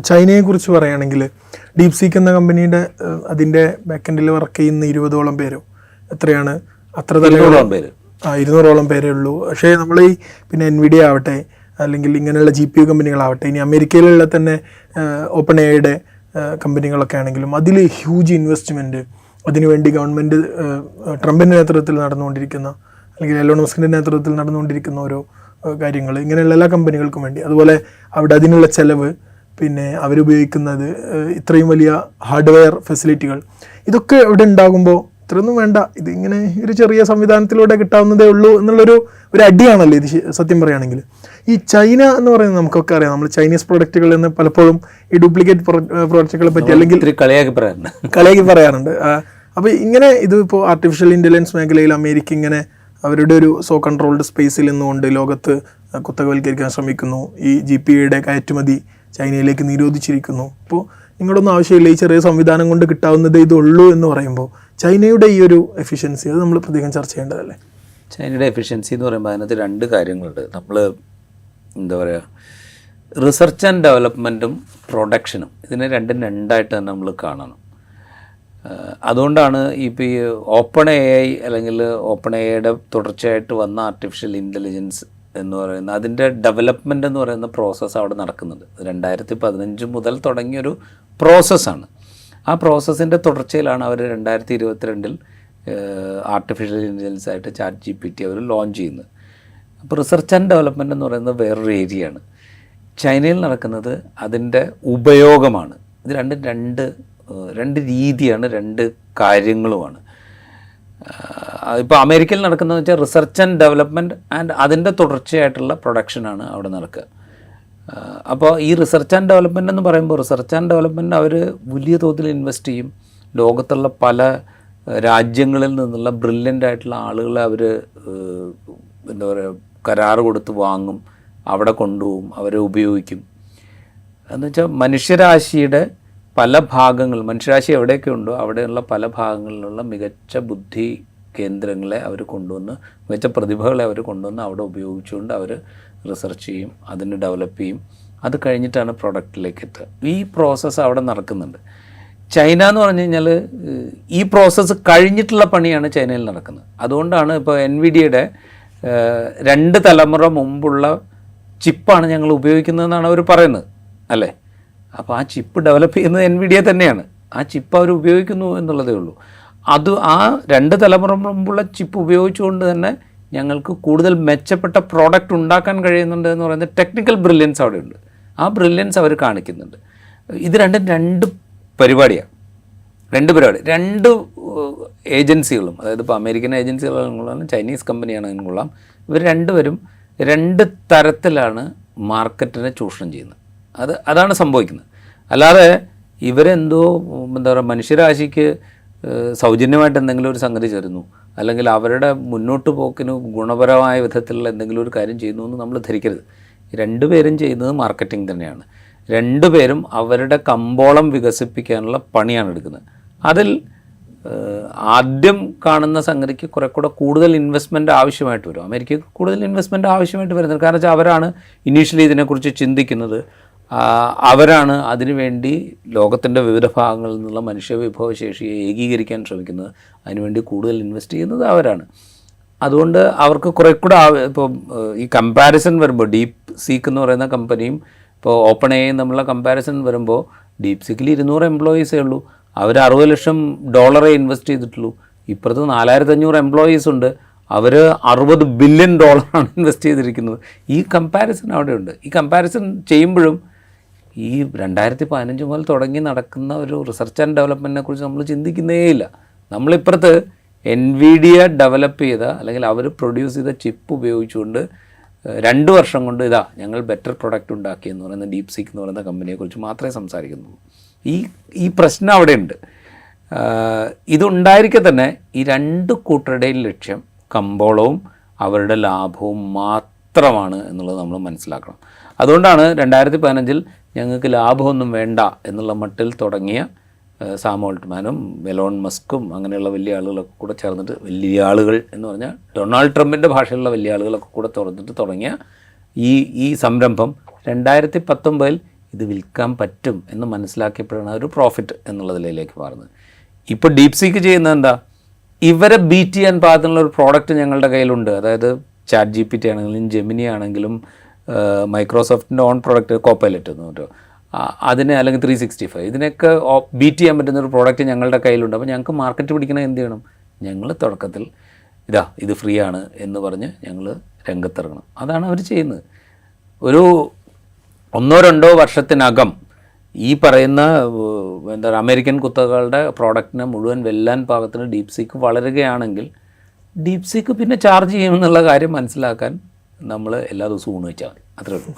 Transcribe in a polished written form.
ചൈനയെക്കുറിച്ച് പറയുകയാണെങ്കിൽ deep seek എന്ന കമ്പനിയുടെ അതിൻ്റെ ബാക്കെൻഡിൽ വർക്ക് ചെയ്യുന്ന 20ഓളം പേരോ എത്രയാണ്, അത്ര തന്നെ 200ഓളം പേരേ ഉള്ളൂ. പക്ഷേ നമ്മൾ ഈ പിന്നെ എൻവിഡിയ ആവട്ടെ അല്ലെങ്കിൽ ഇങ്ങനെയുള്ള GPU കമ്പനികളാവട്ടെ, ഇനി അമേരിക്കയിലുള്ള തന്നെ ഓപ്പൺ എയുടെ കമ്പനികളൊക്കെ ആണെങ്കിലും അതിൽ ഹ്യൂജ് ഇൻവെസ്റ്റ്മെൻറ്റ് അതിനുവേണ്ടി ഗവൺമെൻറ് ട്രംപിൻ്റെ നേതൃത്വത്തിൽ നടന്നുകൊണ്ടിരിക്കുന്ന അല്ലെങ്കിൽ എലോൺ മസ്കിൻ്റെ നേതൃത്വത്തിൽ നടന്നുകൊണ്ടിരിക്കുന്ന ഓരോ കാര്യങ്ങൾ ഇങ്ങനെയുള്ള എല്ലാ കമ്പനികൾക്കും വേണ്ടി, അതുപോലെ അവിടെ അതിനുള്ള ചെലവ്, പിന്നെ അവരുപയോഗിക്കുന്നത് ഇത്രയും വലിയ ഹാർഡ്വെയർ ഫെസിലിറ്റികൾ, ഇതൊക്കെ ഇവിടെ ഉണ്ടാകുമ്പോൾ ഇത്രയൊന്നും വേണ്ട, ഇത് ഇങ്ങനെ ഒരു ചെറിയ സംവിധാനത്തിലൂടെ കിട്ടാവുന്നതേ ഉള്ളൂ എന്നുള്ളൊരു അടിയാണല്ലോ ഇത് സത്യം പറയുകയാണെങ്കിൽ. ഈ ചൈന എന്ന് പറയുന്നത് നമുക്കൊക്കെ അറിയാം, നമ്മൾ ചൈനീസ് പ്രൊഡക്റ്റുകളിൽ നിന്ന് പലപ്പോഴും ഈ ഡ്യൂപ്ലിക്കേറ്റ് പ്രൊഡക്റ്റുകളെ പറ്റി അല്ലെങ്കിൽ കളിയാക്കി പറയാറുണ്ട്. അപ്പോൾ ഇങ്ങനെ ഇതിപ്പോൾ ആർട്ടിഫിഷ്യൽ ഇൻ്റലിജൻസ് മേഖലയിൽ അമേരിക്ക ഇങ്ങനെ അവരുടെ ഒരു കൺട്രോൾഡ് സ്പേസിൽ നിന്നുകൊണ്ട് ലോകത്ത് കുത്തകവൽക്കരിക്കാൻ ശ്രമിക്കുന്നു. ഈ GPUയുടെ കയറ്റുമതി ചൈനയിലേക്ക് നിരോധിച്ചിരിക്കുന്നു. അപ്പോൾ നിങ്ങളൊന്നും ആവശ്യമില്ല, ഈ ചെറിയ സംവിധാനം കൊണ്ട് കിട്ടാവുന്നതേ ഇതുള്ളൂ എന്ന് പറയുമ്പോൾ ചൈനയുടെ ഈ ഒരു എഫിഷ്യൻസി അത് നമ്മൾ പ്രത്യേകം ചർച്ച ചെയ്യേണ്ടതല്ലേ? ചൈനയുടെ എഫിഷ്യൻസി എന്ന് പറയുമ്പോൾ അതിനകത്ത് 2 കാര്യങ്ങളുണ്ട്. നമ്മൾ എന്താ പറയുക, റിസർച്ച് ആൻഡ് ഡെവലപ്മെൻറ്റും പ്രൊഡക്ഷനും, ഇതിനെ രണ്ടായിട്ട് തന്നെ നമ്മൾ കാണണം. അതുകൊണ്ടാണ് ഇപ്പോൾ ഈ ഓപ്പൺ AI അല്ലെങ്കിൽ ഓപ്പൺ AIയുടെ തുടർച്ചയായിട്ട് വന്ന ആർട്ടിഫിഷ്യൽ ഇൻ്റലിജൻസ് എന്ന് പറയുന്ന അതിൻ്റെ ഡെവലപ്മെൻ്റ് എന്ന് പറയുന്ന പ്രോസസ്സ് അവിടെ നടക്കുന്നുണ്ട്. 2015 മുതൽ തുടങ്ങിയൊരു പ്രോസസ്സാണ്. ആ പ്രോസസ്സിൻ്റെ തുടർച്ചയിലാണ് അവർ 2022 ആർട്ടിഫിഷ്യൽ ഇൻ്റലിജൻസ് ആയിട്ട് ChatGPT അവർ ലോഞ്ച് ചെയ്യുന്നത്. അപ്പോൾ റിസർച്ച് ആൻഡ് ഡെവലപ്മെൻറ്റ് എന്ന് പറയുന്നത് വേറൊരു ഏരിയയാണ്. ചൈനയിൽ നടക്കുന്നത് അതിൻ്റെ ഉപയോഗമാണ്. ഇത് രണ്ട് രീതിയാണ്, 2 കാര്യങ്ങളുമാണ്. ഇപ്പോൾ അമേരിക്കയിൽ നടക്കുന്നതെന്ന് വെച്ചാൽ റിസർച്ച് ആൻഡ് ഡെവലപ്മെൻറ്റ് ആൻഡ് അതിൻ്റെ തുടർച്ചയായിട്ടുള്ള പ്രൊഡക്ഷനാണ് അവിടെ നടക്കുക. അപ്പോൾ ഈ റിസർച്ച് ആൻഡ് ഡെവലപ്മെൻറ്റ് എന്ന് പറയുമ്പോൾ റിസർച്ച് ആൻഡ് ഡെവലപ്മെൻറ്റ് അവർ വലിയ തോതിൽ ഇൻവെസ്റ്റ് ചെയ്യും. ലോകത്തുള്ള പല രാജ്യങ്ങളിൽ നിന്നുള്ള ബ്രില്യൻ്റ് ആയിട്ടുള്ള ആളുകളെ അവർ എന്താ പറയുക കരാറ് കൊടുത്ത് വാങ്ങും, അവിടെ കൊണ്ടുപോകും, അവരെ ഉപയോഗിക്കും. എന്നുവെച്ചാൽ മനുഷ്യരാശിയുടെ പല ഭാഗങ്ങൾ, മനുഷ്യരാശി എവിടെയൊക്കെ ഉണ്ടോ അവിടെയുള്ള പല ഭാഗങ്ങളിലുള്ള മികച്ച ബുദ്ധി കേന്ദ്രങ്ങളെ അവർ കൊണ്ടുവന്ന്, മികച്ച പ്രതിഭകളെ അവർ കൊണ്ടുവന്ന് അവിടെ ഉപയോഗിച്ചുകൊണ്ട് അവർ റിസർച്ച് ചെയ്യും, അതിന് ഡെവലപ്പ് ചെയ്യും. അത് കഴിഞ്ഞിട്ടാണ് പ്രൊഡക്റ്റിലേക്ക് എത്തുക. ഈ പ്രോസസ്സ് അവിടെ നടക്കുന്നുണ്ട്. ചൈന എന്ന് പറഞ്ഞു കഴിഞ്ഞാൽ ഈ പ്രോസസ്സ് കഴിഞ്ഞിട്ടുള്ള പണിയാണ് ചൈനയിൽ നടക്കുന്നത്. അതുകൊണ്ടാണ് ഇപ്പോൾ എൻവിഡിയയുടെ 2 തലമുറ മുമ്പുള്ള ചിപ്പാണ് ഞങ്ങൾ ഉപയോഗിക്കുന്നതെന്നാണ് അവർ പറയുന്നത്, അല്ലേ? അപ്പോൾ ആ ചിപ്പ് ഡെവലപ്പ് ചെയ്യുന്നത് എൻവിഡിയ തന്നെയാണ്. ആ ചിപ്പ് അവർ ഉപയോഗിക്കുന്നു എന്നുള്ളതേ ഉള്ളൂ. ആ 2 തലമുറ മുമ്പുള്ള ചിപ്പ് ഉപയോഗിച്ചുകൊണ്ട് തന്നെ ഞങ്ങൾക്ക് കൂടുതൽ മെച്ചപ്പെട്ട പ്രോഡക്റ്റ് ഉണ്ടാക്കാൻ കഴിയുന്നുണ്ട് എന്ന് പറയുന്നത് ടെക്നിക്കൽ ബ്രില്യൻസ് അവിടെയുണ്ട്. ആ ബ്രില്യൻസ് അവർ കാണിക്കുന്നുണ്ട്. ഇത് രണ്ട് പരിപാടിയാണ്. 2 പരിപാടി, 2 ഏജൻസികളും, അതായത് ഇപ്പോൾ അമേരിക്കൻ ഏജൻസികളാണെങ്കിലും ചൈനീസ് കമ്പനിയാണെങ്കിലും കൊള്ളാം, ഇവർ രണ്ടുപേരും 2 തരത്തിലാണ് മാർക്കറ്റിനെ ചൂഷണം ചെയ്യുന്നത്. അതാണ് സംഭവിക്കുന്നത്. അല്ലാതെ ഇവരെന്തോ എന്താ പറയുക മനുഷ്യരാശിക്ക് സൗജന്യമായിട്ട് എന്തെങ്കിലും ഒരു സംഗതി ചേരുന്നു അല്ലെങ്കിൽ അവരുടെ മുന്നോട്ട് പോക്കിന് ഗുണപരമായ വിധത്തിലുള്ള എന്തെങ്കിലും ഒരു കാര്യം ചെയ്യുന്നു എന്ന് നമ്മൾ ധരിക്കരുത്. 2 പേരും ചെയ്യുന്നത് മാർക്കറ്റിംഗ് തന്നെയാണ്. 2 പേരും അവരുടെ കമ്പോളം വികസിപ്പിക്കാനുള്ള പണിയാണ് എടുക്കുന്നത്. അതിൽ ആദ്യം കാണുന്ന സംഗതിക്ക് കുറെ കൂടെ കൂടുതൽ ഇൻവെസ്റ്റ്മെൻറ്റ് ആവശ്യമായിട്ട് വരും. അമേരിക്കയ്ക്ക് കൂടുതൽ ഇൻവെസ്റ്റ്മെൻറ്റ് ആവശ്യമായിട്ട് വരുന്നത് കാരണം വെച്ചാൽ അവരാണ് ഇനീഷ്യലി ഇതിനെക്കുറിച്ച് ചിന്തിക്കുന്നത്. അവരാണ് അതിനുവേണ്ടി ലോകത്തിൻ്റെ വിവിധ ഭാഗങ്ങളിൽ നിന്നുള്ള മനുഷ്യ വിഭവശേഷിയെ ഏകീകരിക്കാൻ ശ്രമിക്കുന്നത്. അതിനുവേണ്ടി കൂടുതൽ ഇൻവെസ്റ്റ് ചെയ്യുന്നത് അവരാണ്. അതുകൊണ്ട് അവർക്ക് കുറെ കൂടെ ഇപ്പോൾ ഈ കമ്പാരിസൺ വരുമ്പോൾ ഡീപ്പ് സീക്ക് എന്ന് പറയുന്ന കമ്പനിയും ഇപ്പോൾ ഓപ്പൺ എയും തമ്മിലുള്ള കമ്പാരിസൺ വരുമ്പോൾ ഡീപ്പ് സീക്കിൽ 200 എംപ്ലോയീസേ ഉള്ളൂ. അവർ $60 ലക്ഷം ഇൻവെസ്റ്റ് ചെയ്തിട്ടുള്ളൂ. ഇപ്പുറത്ത് 4500 എംപ്ലോയീസ് ഉണ്ട്, അവർ $60 ബില്യൺ ഇൻവെസ്റ്റ് ചെയ്തിരിക്കുന്നത്. ഈ കമ്പാരിസൺ അവിടെയുണ്ട്. ഈ കമ്പാരിസൺ ചെയ്യുമ്പോഴും ഈ 2015 മുതൽ തുടങ്ങി നടക്കുന്ന ഒരു റിസർച്ച് ആൻഡ് ഡെവലപ്മെൻറ്റിനെ കുറിച്ച് നമ്മൾ ചിന്തിക്കുന്നേയില്ല. നമ്മളിപ്പുറത്ത് എൻവിഡിയ ഡെവലപ്പ് ചെയ്ത അല്ലെങ്കിൽ അവർ പ്രൊഡ്യൂസ് ചെയ്ത ചിപ്പ് ഉപയോഗിച്ചുകൊണ്ട് 2 വർഷം കൊണ്ട് ഞങ്ങൾ ബെറ്റർ പ്രൊഡക്റ്റ് ഉണ്ടാക്കി എന്ന് പറയുന്ന ഡീപ് സീക്ക് എന്ന് പറയുന്ന കമ്പനിയെക്കുറിച്ച് മാത്രമേ സംസാരിക്കുന്നുള്ളൂ. ഈ പ്രശ്നം അവിടെയുണ്ട്. ഇതുണ്ടായിരിക്കെ തന്നെ ഈ 2 കൂട്ടരുടെയും ലക്ഷ്യം കമ്പോളവും അവരുടെ ലാഭവും മാത്രമാണ് എന്നുള്ളത് നമ്മൾ മനസ്സിലാക്കണം. അതുകൊണ്ടാണ് 2015 ഞങ്ങൾക്ക് ലാഭമൊന്നും വേണ്ട എന്നുള്ള മട്ടിൽ തുടങ്ങിയ സാം ഓൾട്ട്മാനും എലോൺ മസ്കും അങ്ങനെയുള്ള വലിയ ആളുകളൊക്കെ കൂടെ ചേർന്നിട്ട്, വലിയ ആളുകൾ എന്ന് പറഞ്ഞാൽ ഡൊണാൾഡ് ട്രംപിൻ്റെ ഭാഷയിലുള്ള വലിയ ആളുകളൊക്കെ കൂടെ തുറന്നിട്ട് തുടങ്ങിയ ഈ സംരംഭം 2019 ഇത് വിൽക്കാൻ പറ്റും എന്ന് മനസ്സിലാക്കിയപ്പോഴാണ് ഒരു പ്രോഫിറ്റ് എന്നുള്ളതിലേക്ക് മാറുന്നത്. ഇപ്പോൾ ഡീപ്സീക്ക് ചെയ്യുന്നത് എന്താ, ഇവരെ ബീറ്റ് ചെയ്യാൻ പാകത്തിനുള്ള ഒരു പ്രോഡക്റ്റ് ഞങ്ങളുടെ കയ്യിലുണ്ട്. അതായത് ചാറ്റ് GPT ആണെങ്കിലും ജെമിനി ആണെങ്കിലും മൈക്രോസോഫ്റ്റിൻ്റെ ഓൺ പ്രോഡക്റ്റ് കോപ്പൈലറ്റ് എന്ന് പറഞ്ഞോ അതിന്, അല്ലെങ്കിൽ 365 ഇതിനൊക്കെ ബീറ്റ് ചെയ്യാൻ പറ്റുന്ന ഒരു പ്രോഡക്റ്റ് ഞങ്ങളുടെ കയ്യിലുണ്ട്. അപ്പോൾ ഞങ്ങൾക്ക് മാർക്കറ്റ് പിടിക്കണമെങ്കിൽ എന്ത് ചെയ്യണം, ഞങ്ങൾ തുടക്കത്തിൽ ഇത് ഫ്രീ ആണ് എന്ന് പറഞ്ഞ് ഞങ്ങൾ രംഗത്തിറങ്ങണം. അതാണ് അവർ ചെയ്യുന്നത്. ഒരു 1-2 വർഷത്തിനകം ഈ പറയുന്ന എന്താ പറയുക അമേരിക്കൻ കുത്തകളുടെ പ്രോഡക്റ്റിനെ മുഴുവൻ വെല്ലാൻ പാകത്തിന് ഡീപ്സീക്ക് വളരുകയാണെങ്കിൽ ഡീപ്സീക്ക് പിന്നെ ചാർജ് ചെയ്യുമെന്നുള്ള കാര്യം മനസ്സിലാക്കാൻ നമ്മൾ എല്ലാ ദിവസവും ഊണ് വെച്ചാൽ മതി. അത്രേ ഉള്ളൂ.